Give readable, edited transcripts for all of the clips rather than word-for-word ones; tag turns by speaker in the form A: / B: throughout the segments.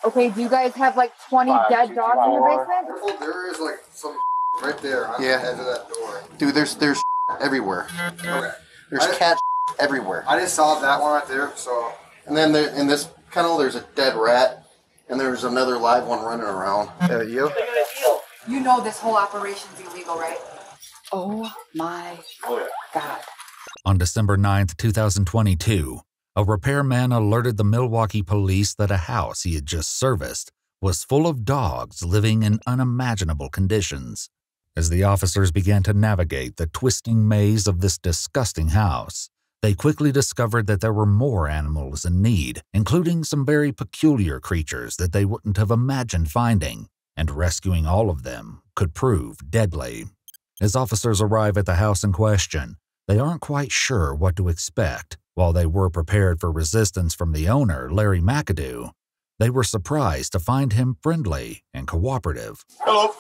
A: Okay, do you guys have like 20 dead dogs in your basement?
B: Oh, there is like some right there on the edge of that door.
C: Dude, there's everywhere.
B: Okay.
C: There's cat everywhere.
B: I just saw that one right there, so.
C: And then in this kennel, there's a dead rat, and there's another live one running around.
B: You?
A: You know this whole operation's illegal, right? Oh my God.
D: On December 9th, 2022, a repairman alerted the Milwaukee police that a house he had just serviced was full of dogs living in unimaginable conditions. As the officers began to navigate the twisting maze of this disgusting house, they quickly discovered that there were more animals in need, including some very peculiar creatures that they wouldn't have imagined finding, and rescuing all of them could prove deadly. As officers arrive at the house in question, they aren't quite sure what to expect. While they were prepared for resistance from the owner, Larry McAdoo, they were surprised to find him friendly and cooperative.
E: Hello.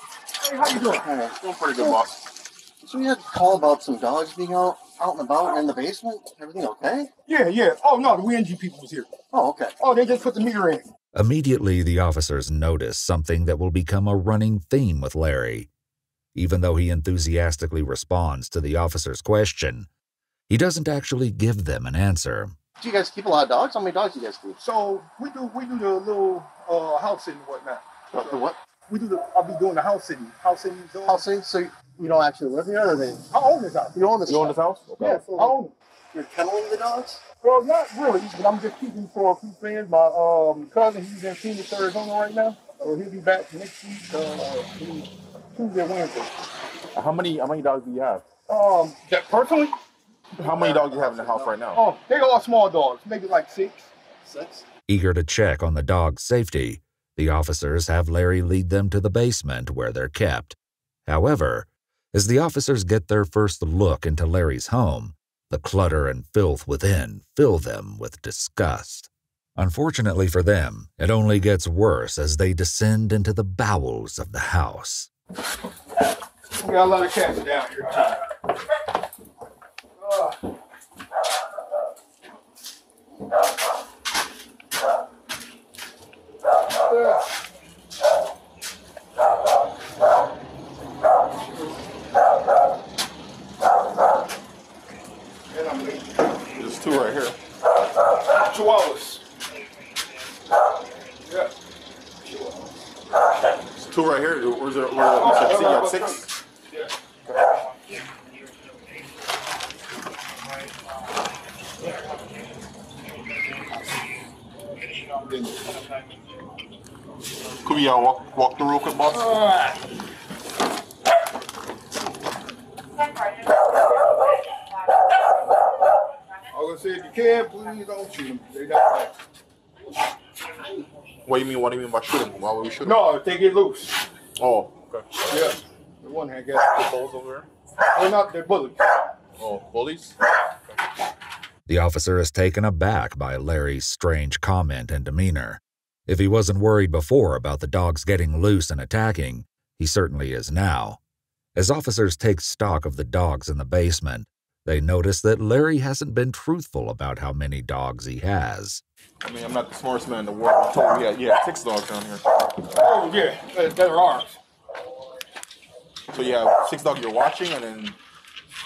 B: Hey, how you doing?
C: Hey.
E: Doing pretty good, boss.
C: So we had a call about some dogs being out and about in the basement. Everything okay?
E: Yeah. Oh, no, the WNG people was here.
C: Oh, okay.
E: Oh, they just put the meter in.
D: Immediately, the officers noticed something that will become a running theme with Larry. Even though he enthusiastically responds to the officer's question, he doesn't actually give them an answer.
C: Do you guys keep a lot of dogs? How many dogs do you guys keep?
E: So we do the little house sitting and whatnot.
C: The what?
E: I'll be doing the house sitting. House sitting.
C: House sitting? So you don't actually live here, or they?
E: I own this house.
C: You own this?
E: You own this house? Okay. Yeah, so I own it.
C: You're kenneling the dogs?
E: Well, not really, but I'm just keeping for a few friends. My cousin, he's in Phoenix, Arizona right now, so he'll be back next week, Tuesday, Wednesday.
F: How many dogs do you have?
E: That personally?
F: How many dogs do you have in the house right now?
E: Oh, they all small dogs, maybe like 6.
C: 6?
D: Eager to check on the dog's safety, the officers have Larry lead them to the basement where they're kept. However, as the officers get their first look into Larry's home, the clutter and filth within fill them with disgust. Unfortunately for them, it only gets worse as they descend into the bowels of the house.
E: We got a lot of cats down here, too.
F: There's 2 right here.
E: Chihuahuas. Yeah.
F: There's 2 right here. Where's there? You said you have 6? Could we walk through real quick, boss?
E: I was gonna say, if you can, please don't shoot them. They not.
F: What do you mean by shoot them? Why would we shoot them?
E: No, if they get loose.
F: Oh, okay.
E: Yeah. The one hand got
F: Balls over there?
E: they're not, they're bullets.
F: Oh, bullies?
D: The officer is taken aback by Larry's strange comment and demeanor. If he wasn't worried before about the dogs getting loose and attacking, he certainly is now. As officers take stock of the dogs in the basement, they notice that Larry hasn't been truthful about how many dogs he has.
F: I mean, I'm not the smartest man in the world. I told you you had 6 dogs down here.
E: Oh, yeah. They're ours.
F: So you have 6 dogs you're watching,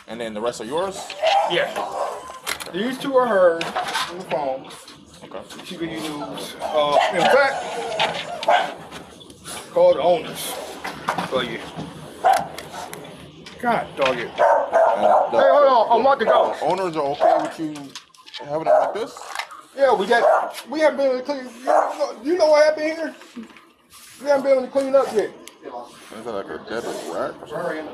F: and then the rest are yours?
E: Yeah. These 2 are hers on the phone.
F: Okay.
E: She can use. In fact, call the owners for you. God dog it. Hey, hold on. I'm about to go.
F: Owners are okay with you having it like this?
E: Yeah, we haven't been able to clean. You know what happened here? We haven't been able to clean up yet.
F: Is that like a dead rat or something?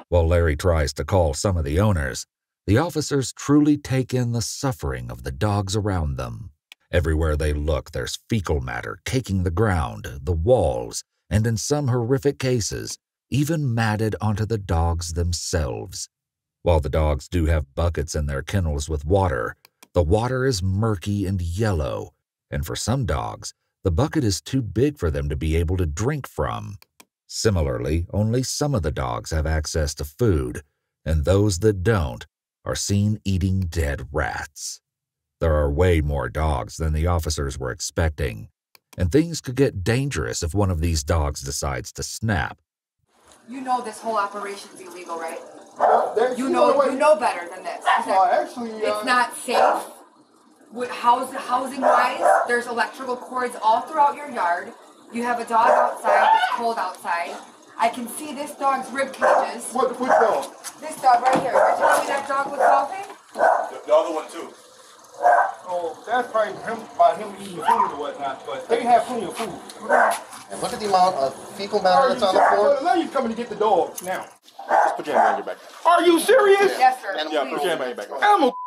D: While Larry tries to call some of the owners, the officers truly take in the suffering of the dogs around them. Everywhere they look, there's fecal matter caking the ground, the walls, and in some horrific cases, even matted onto the dogs themselves. While the dogs do have buckets in their kennels with water, the water is murky and yellow, and for some dogs, the bucket is too big for them to be able to drink from. Similarly, only some of the dogs have access to food, and those that don't are seen eating dead rats. There are way more dogs than the officers were expecting, and things could get dangerous if one of these dogs decides to snap.
A: You know this whole operation's illegal, right? You
E: way.
A: know better than this.
E: Actually,
A: It's not safe. With housing-wise, there's electrical cords all throughout your yard. You have a dog outside. It's cold outside. I can see this dog's rib cages.
E: Which dog?
A: This dog right here. You're telling me that dog was golfing?
F: The other one too.
E: Oh, that's probably him eating food or whatnot, but they have plenty of food.
C: And look at the amount of fecal matter that's on the floor.
E: Now you're coming to get the dog now.
F: Just put your hand behind your back.
E: Are you serious?
A: Yes, sir.
F: Yeah, put your hand behind your back.
E: Animal.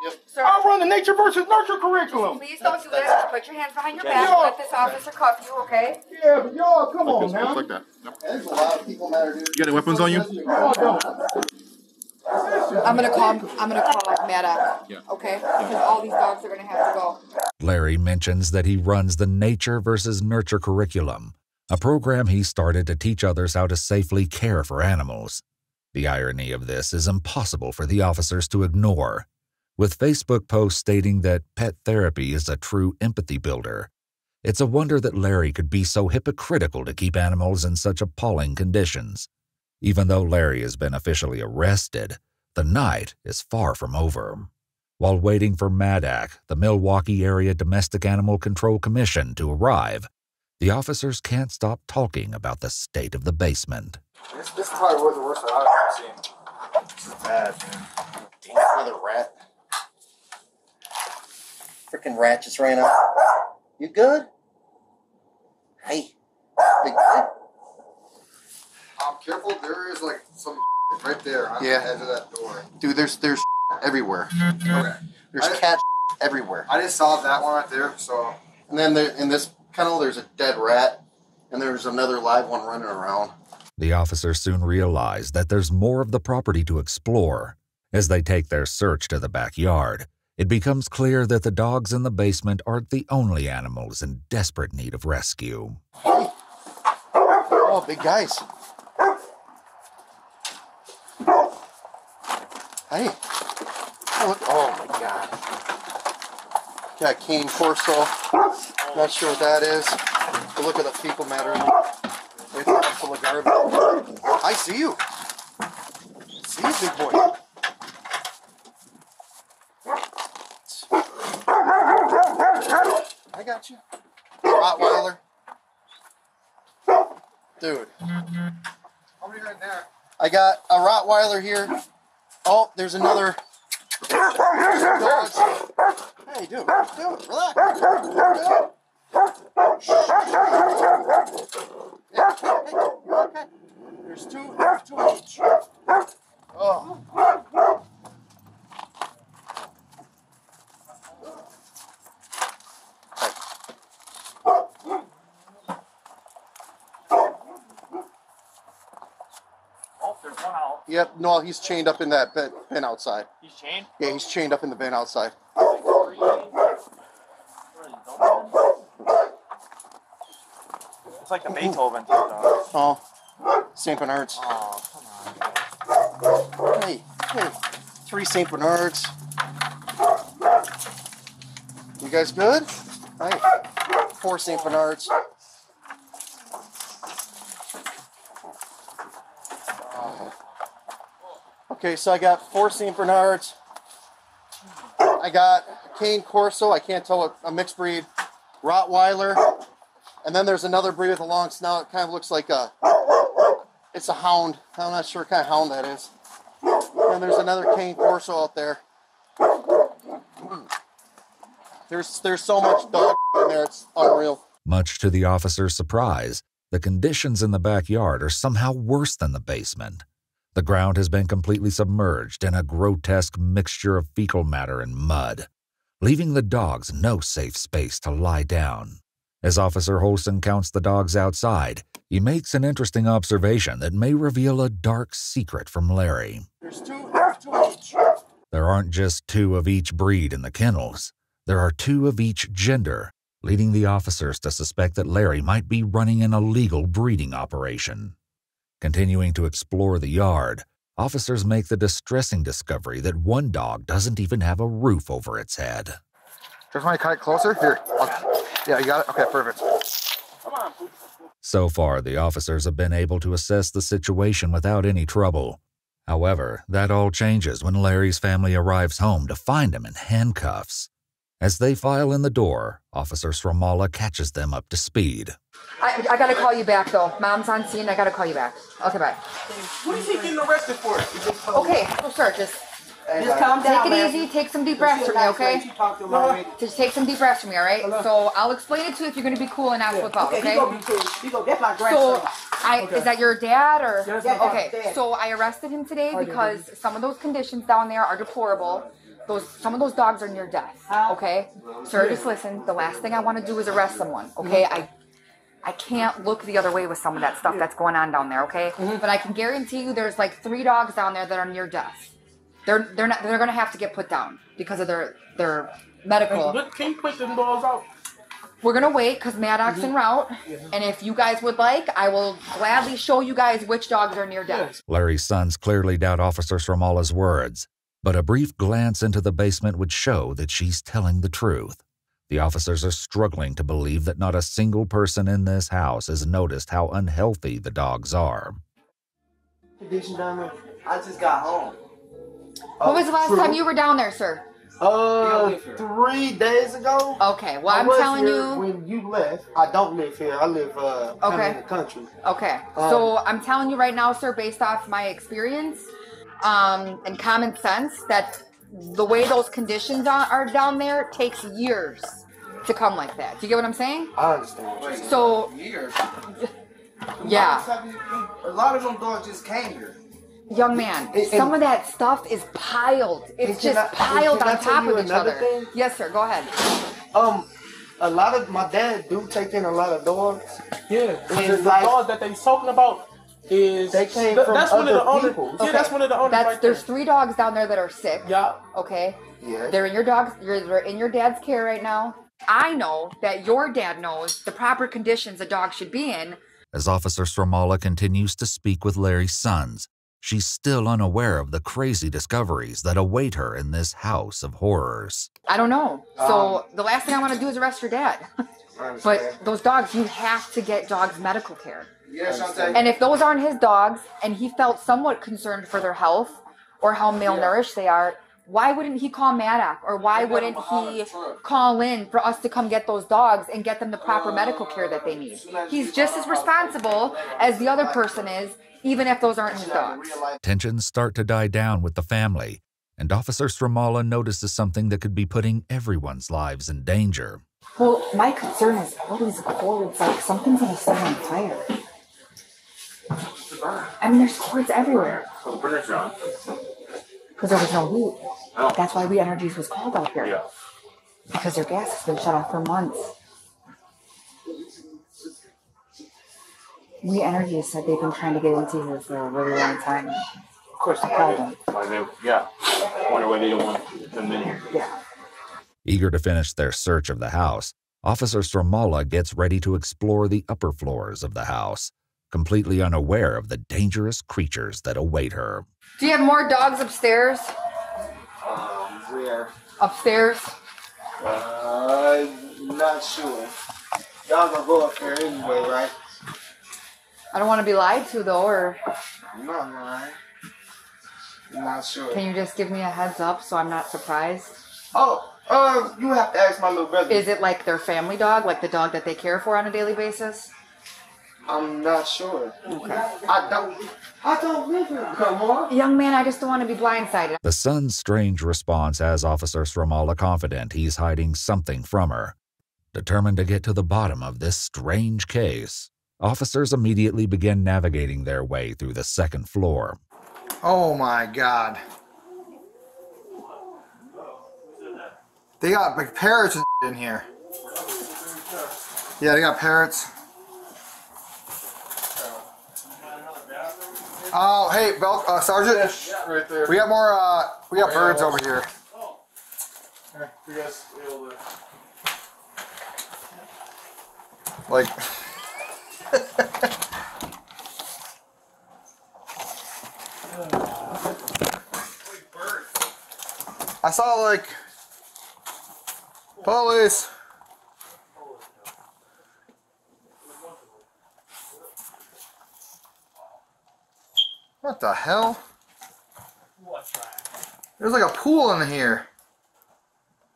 C: Yep.
A: Sir,
E: I run the nature versus nurture curriculum.
A: please don't do that. Just put your hands behind your back and let this officer cuff you, okay?
E: Yeah, but y'all, come on now.
F: Just like that. Yep.
C: There's a lot of fecal matter, dude.
F: You got any weapons on you?
E: Oh, don't.
A: I'm gonna call MADAC.
F: Yeah.
A: Okay? Because all these dogs are gonna have to go.
D: Larry mentions that he runs the Nature versus Nurture curriculum, a program he started to teach others how to safely care for animals. The irony of this is impossible for the officers to ignore. With Facebook posts stating that pet therapy is a true empathy builder, it's a wonder that Larry could be so hypocritical to keep animals in such appalling conditions. Even though Larry has been officially arrested, the night is far from over. While waiting for MADAC, the Milwaukee Area Domestic Animal Control Commission, to arrive, the officers can't stop talking about the state of the basement.
B: This is probably the worst I've ever seen. This is bad, man.
C: Dang, another rat. Freaking rat just ran up. You good? Hey. Big guy?
B: Careful, there is like some right there on
C: Yeah.
B: the edge of that door.
C: Dude, there's everywhere.
B: Okay.
C: There's cat everywhere.
B: I just saw that one right there, so.
C: And then in this kennel, there's a dead rat, and there's another live one running around.
D: The officers soon realize that there's more of the property to explore. As they take their search to the backyard, it becomes clear that the dogs in the basement aren't the only animals in desperate need of rescue.
C: Oh, big guys. Hey. Oh my God. Got cane corso. Not sure what that is. But look at the fecal matter. It's all full of garbage. I see you. See you, big boy. I got you. Rottweiler. Dude.
B: How many right there?
C: I got a Rottweiler here. Oh, there's another. Dogs. Hey, dude, relax. Yeah, hey, you okay? There's two of each. Oh.
E: There's one out.
C: Yep, no, he's chained up in that bin outside.
E: He's chained?
C: Yeah, he's chained up in the bin outside.
G: It's like a Beethoven dog.
C: Oh, St. Bernards.
G: Oh, come on.
C: Hey, 3 St. Bernards. You guys good? Hey, 4 St. Bernards. Okay, so I got 4 St. Bernards. I got a cane corso. I can't tell what, a mixed breed. Rottweiler. And then there's another breed with a long snout. It kind of looks like it's a hound. I'm not sure what kind of hound that is. And there's another cane corso out there. There's so much dog in there, it's unreal.
D: Much to the officer's surprise, the conditions in the backyard are somehow worse than the basement. The ground has been completely submerged in a grotesque mixture of fecal matter and mud, leaving the dogs no safe space to lie down. As Officer Holston counts the dogs outside, he makes an interesting observation that may reveal a dark secret from Larry.
C: There's two each.
D: There aren't just 2 of each breed in the kennels. There are 2 of each gender, leading the officers to suspect that Larry might be running an illegal breeding operation. Continuing to explore the yard, officers make the distressing discovery that one dog doesn't even have a roof over its head.
B: Just want to cut it closer? Here.
C: Yeah, you got it? Okay, perfect.
G: Come on.
D: So far, the officers have been able to assess the situation without any trouble. However, that all changes when Larry's family arrives home to find him in handcuffs. As they file in the door, Officer Sramala catches them up to speed.
A: I gotta call you back though. Mom's on scene. I gotta call you back. Okay, bye.
G: What is he getting arrested for?
A: Okay, well, sir, just
H: calm down,
A: take it easy. Take some deep breaths from me, okay? Just take some deep breaths from me, all right? So I'll explain it to you if you're gonna be cool and not flip out, okay?
H: That's my grandson.
A: So, is that your dad or?
H: Yes, that's
A: Okay,
H: my dad.
A: so I arrested him today because some of those conditions down there are deplorable. Some of those dogs are near death, okay? Sir, just listen. The last thing I want to do is arrest someone, okay? I can't look the other way with some of that stuff that's going on down there, okay? But I can guarantee you there's like 3 dogs down there that are near death. They're gonna have to get put down because of their medical.
E: Can you put them dogs out?
A: We're gonna wait because Maddox's en route, and if you guys would like, I will gladly show you guys which dogs are near death.
D: Larry's sons clearly doubt Officer Sramala's words, but a brief glance into the basement would show that she's telling the truth. The officers are struggling to believe that not a single person in this house has noticed how unhealthy the dogs are.
H: Condition down there. I just got home.
A: When was the last time you were down there, sir?
H: 3 days ago.
A: Okay, well,
H: I
A: I'm
H: was
A: telling
H: here
A: you.
H: when you left. I don't live here. I live in the country.
A: Okay, so I'm telling you right now, sir, based off my experience and common sense, that the way those conditions are down there takes years to come like that. Do you get what I'm saying?
H: I understand.
A: So,
B: Years.
A: yeah.
B: A lot of them dogs just came here.
A: Young man, some of that stuff is piled. It's just piled on top of each other.
H: Thing?
A: Yes, sir. Go ahead.
H: A lot of my dad do take in a lot of dogs.
E: Yeah,
H: And
E: the dogs that they talking about is
H: they came from
E: that's one of the
H: other
E: owners.
H: people.
E: Yeah, that's one of the owners. Right there.
A: There's 3 dogs down there that are sick.
E: Yeah.
A: Okay.
H: Yeah.
A: They're in they're in your dad's care right now. I know that your dad knows the proper conditions a dog should be in.
D: As Officer Sramala continues to speak with Larry's sons, she's still unaware of the crazy discoveries that await her in this house of horrors.
A: I don't know. So the last thing I want to do is arrest your dad. But those dogs, you have to get dogs medical care.
B: Yes,
A: And if those aren't his dogs and he felt somewhat concerned for their health or how malnourished they are, why wouldn't he call Maddox, or why wouldn't he call in for us to come get those dogs and get them the proper medical care that they need? He's just as responsible as the other person is, even if those aren't his dogs.
D: Tensions start to die down with the family, and Officer Sramala notices something that could be putting everyone's lives in danger.
A: Well, my concern is all these cords, like something's gonna set on fire. I mean, there's cords everywhere. Because there was no heat. That's why We Energies was called out here.
E: Yeah.
A: Because their gas has been shut off for months. We Energies said they've been trying to get into here for a really long time. Of course, I called them.
E: Yeah. Wonder why they don't want them in here.
A: Yeah.
D: Eager to finish their search of the house, Officer Sramala gets ready to explore the upper floors of the house, completely unaware of the dangerous creatures that await her.
A: Do you have more dogs upstairs?
H: Where?
A: Upstairs?
H: Not sure. Y'all gonna go up there anyway, right?
A: I don't want to be lied to, though, or
H: I'm not lying. I'm not sure.
A: can you just give me a heads up so I'm not surprised?
H: You have to ask my little brother.
A: Is it like their family dog, like the dog that they care for on a daily basis?
H: I'm not sure.
A: Okay.
H: I don't live here. Come on.
A: Young man, I just don't want to be blindsided.
D: The son's strange response has Officer Sramala confident he's hiding something from her. Determined to get to the bottom of this strange case, officers immediately begin navigating their way through the second floor.
C: Oh my God. They got like parrots and in here. Yeah, they got parrots. Oh, hey, Sergeant.
B: Right there.
C: We got more. We got birds over here.
B: You guys able to...
C: Like. I saw like police.
B: What the hell? There's like a pool in here.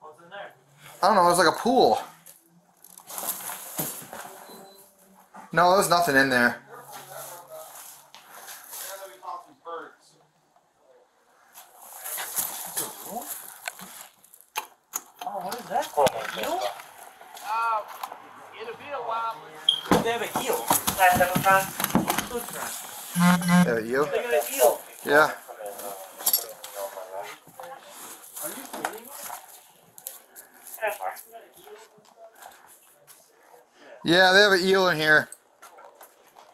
G: What's in there?
B: I don't know, it's like a pool. No, there's nothing in there.
G: Oh, what is that? Eel? It'll be a while. They have an eel.
B: There you go.
G: They got an eel.
B: Yeah.
G: Are you kidding?
B: Yeah, they have an eel in here.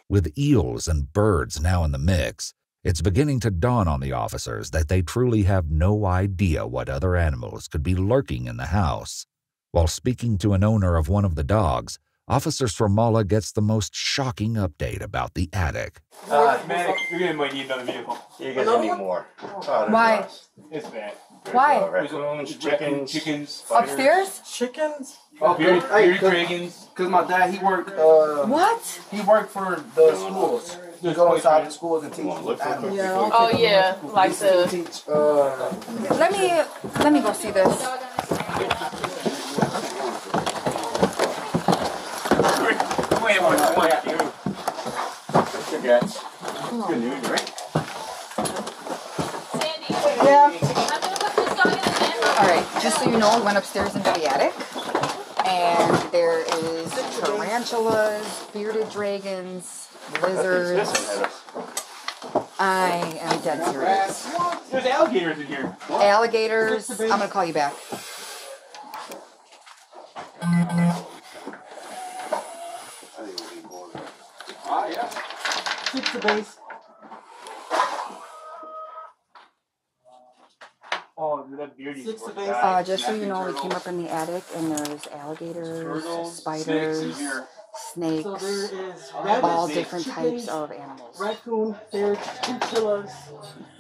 D: With eels and birds now in the mix, it's beginning to dawn on the officers that they truly have no idea what other animals could be lurking in the house. While speaking to an owner of one of the dogs, Officer Sramala gets the most shocking update about the attic.
E: Man, you're gonna might need another vehicle.
I: You're gonna need more.
A: Why?
E: It's bad.
A: Why?
I: Raccoons, chickens,
E: Chickens.
A: Upstairs?
H: Chickens?
E: Oh, bearded
H: Hey,
E: dragons.
H: Cause my dad, he worked.
A: What?
H: He worked for the schools. He go inside the schools and teach animals.
J: Oh yeah, like the.
H: Teach.
A: Let me go see this.
I: Good news, right?
A: Yeah. All right. Just so you know, we went upstairs into the attic, and there is tarantulas, bearded dragons, lizards. I am dead serious.
E: There's alligators in here.
A: Alligators. I'm gonna call you back.
H: Fix the base.
E: Oh, that beardy.
H: Fix the base.
A: Just so you know, we came up in the attic, and there's alligators, spiders, snakes,
H: So there is
A: all
H: rabbits,
A: different
H: chickens,
A: types of animals.
H: raccoon, ferrets, chinchillas,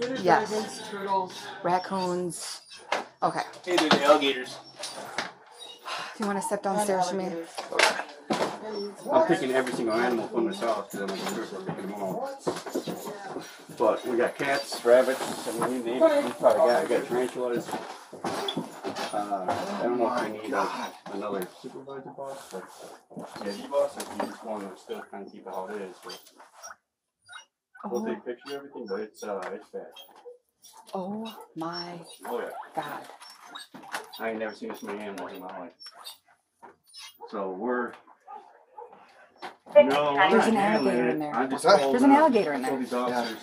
H: bearded
A: Yes.
H: dragons, turtles.
A: Raccoons. Okay.
E: Hey, there's alligators.
A: Do you want to step downstairs for me?
I: I'm picking every single animal from this house because I'm like, we're picking them all. But we got cats, rabbits, I mean, we probably got tarantulas. I don't know if I need another supervisor boss, but yeah, boss, if you just want to still kind of keep it how it is. But we'll take pictures of everything, but it's bad.
A: Oh my
I: Oh yeah.
A: God.
I: I ain't never seen this many animals in my life. So we're
A: There's an alligator in there. There's an alligator in there.
I: These officers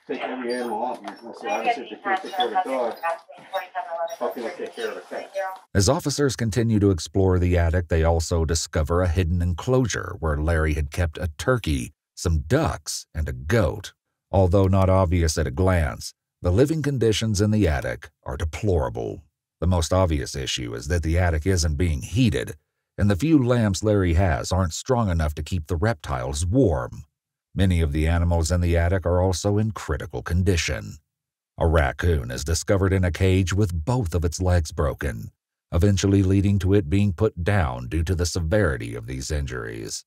I: take every animal off. So obviously, if they can't take care of a dog, how can they take care of a cat?
D: As officers continue to explore the attic, they also discover a hidden enclosure where Larry had kept a turkey, some ducks, and a goat. Although not obvious at a glance, the living conditions in the attic are deplorable. The most obvious issue is that the attic isn't being heated, and the few lamps Larry has aren't strong enough to keep the reptiles warm. Many of the animals in the attic are also in critical condition. A raccoon is discovered in a cage with both of its legs broken, eventually leading to it being put down due to the severity of these injuries.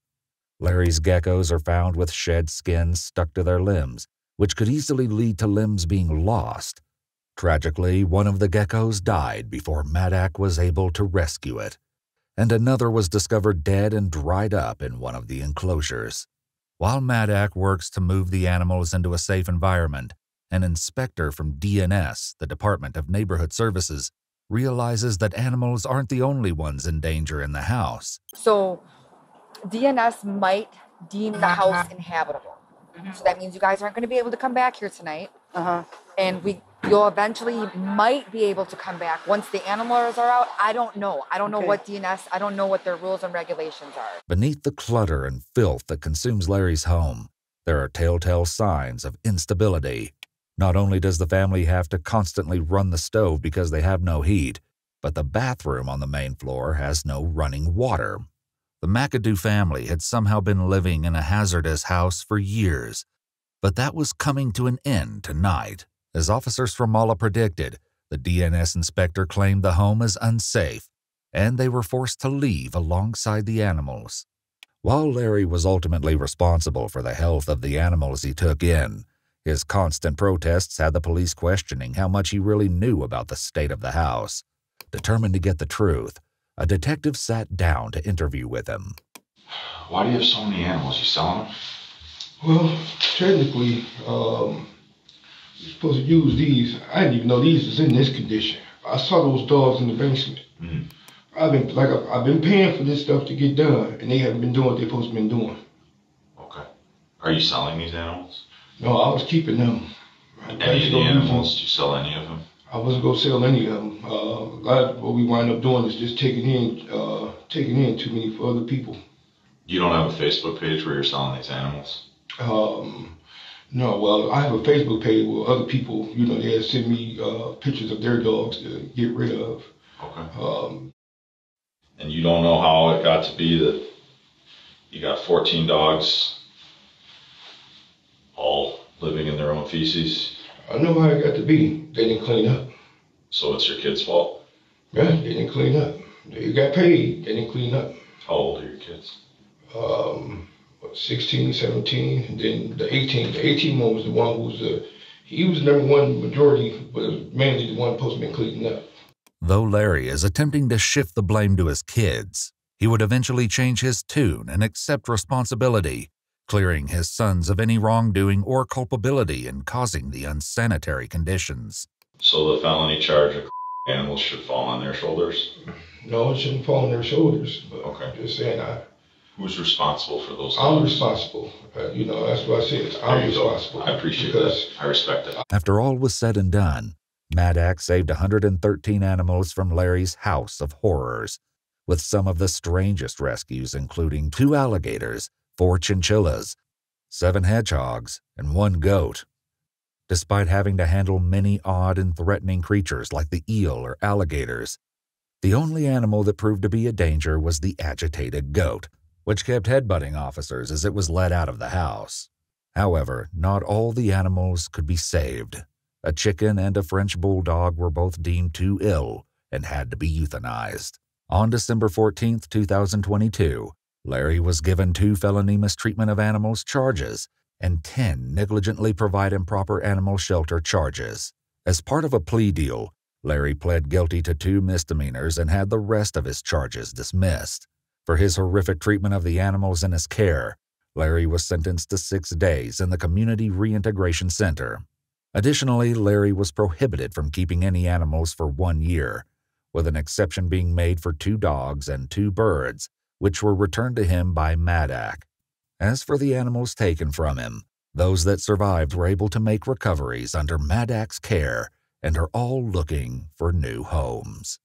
D: Larry's geckos are found with shed skins stuck to their limbs, which could easily lead to limbs being lost. Tragically, one of the geckos died before Madak was able to rescue it, and another was discovered dead and dried up in one of the enclosures. While Madak works to move the animals into a safe environment, an inspector from DNS, the Department of Neighborhood Services, realizes that animals aren't the only ones in danger in the house.
A: So, DNS might deem the house inhabitable. So that means you guys aren't going to be able to come back here tonight. And you'll eventually might be able to come back once the animals are out. I don't know. I don't know what DNS, I don't know what their rules and regulations are.
D: Beneath the clutter and filth that consumes Larry's home, there are telltale signs of instability. Not only does the family have to constantly run the stove because they have no heat, but the bathroom on the main floor has no running water. The McAdoo family had somehow been living in a hazardous house for years, but that was coming to an end tonight. As officers from Mala predicted, the DNS inspector claimed the home is unsafe, and they were forced to leave alongside the animals. While Larry was ultimately responsible for the health of the animals he took in, His constant protests had the police questioning how much he really knew about the state of the house. Determined to get the truth, a detective sat down to interview with him.
K: Why do you have so many animals? You selling them?
E: Well, technically, you're supposed to use these. I didn't even know these was in this condition. I saw those dogs in the basement.
K: Mm-hmm.
E: I've been paying for this stuff to get done, and they haven't been doing what they're supposed to be doing.
K: Okay. Are you selling these animals?
E: No, I was keeping them.
K: Any of the animals? Did you sell any of them?
E: I wasn't gonna sell any of them. A lot of what we wind up doing is just taking in too many for other people.
K: You don't have a Facebook page where you're selling these animals?
E: No, well, I have a Facebook page where other people, they send me pictures of their dogs to get rid of.
K: Okay. And you don't know how it got to be that you got 14 dogs all living in their own feces?
E: I know how it got to be. They didn't clean up.
K: So it's your kids' fault?
E: Yeah, they didn't clean up. They got paid. They didn't clean up.
K: How old are your kids?
E: 16, 17, and then the 18. The 18 one was the one who was he was number one majority, but mainly the one supposed to be cleaning up.
D: Though Larry is attempting to shift the blame to his kids, he would eventually change his tune and accept responsibility, clearing his sons of any wrongdoing or culpability in causing the unsanitary conditions.
K: So the felony charge of animals should fall on their shoulders?
E: No, it shouldn't fall on their shoulders. But
K: okay.
E: Just saying,
K: who's responsible for those?
E: I'm responsible. That's what I said. I'm responsible.
K: I appreciate that. I respect it.
D: After all was said and done, Maddox saved 113 animals from Larry's house of horrors, with some of the strangest rescues including 2 alligators, 4 chinchillas, 7 hedgehogs, and 1 goat. Despite having to handle many odd and threatening creatures like the eel or alligators, the only animal that proved to be a danger was the agitated goat, which kept headbutting officers as it was led out of the house. However, not all the animals could be saved. A chicken and a French bulldog were both deemed too ill and had to be euthanized. On December 14, 2022, Larry was given 2 felony mistreatment of animals charges and 10 negligently provide improper animal shelter charges. As part of a plea deal, Larry pled guilty to 2 misdemeanors and had the rest of his charges dismissed. For his horrific treatment of the animals in his care, Larry was sentenced to 6 days in the Community Reintegration Center. Additionally, Larry was prohibited from keeping any animals for 1 year, with an exception being made for 2 dogs and 2 birds, which were returned to him by Maddox. As for the animals taken from him, those that survived were able to make recoveries under Maddox's care and are all looking for new homes.